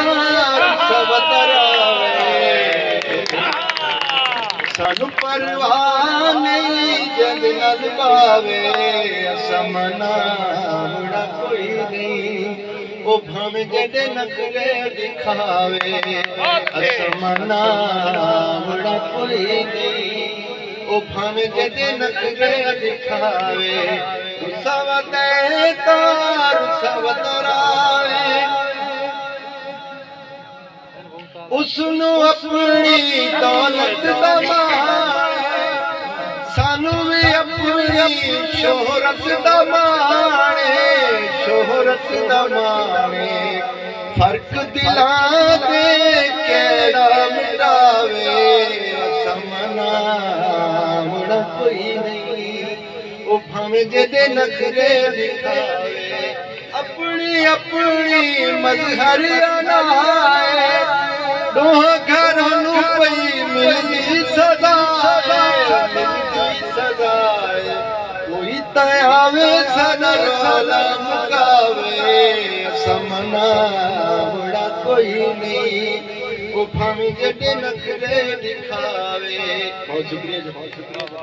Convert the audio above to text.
सब तरावे सानू परवाह नहीं जग नल पावे असमना मुड़ा कोई नहीं ओ भावे जदे नखरे दिखावे असमना मुड़ा कोई नहीं ओ भावे जदे नखरे दिखावे सवते तार सवतरावे उसनु अपनी दौलत दा सानू भी अपनी शोहरत दा माणे शोहरत दा माणे फर्क दिलां दे केड़ा मिटावे असमना मुड़ा कोई नहीं ओ भावे जेदे नखरे दिखावे अपनी अपनी मजहर अनाए दोह घरों नू पई मिलदी सदाए कोई तयावे सदर वाला मुकावे असमना मुड़ा कोई नहीं ओ भावे जडे नखरे दिखावे। बहुत शुक्रिया।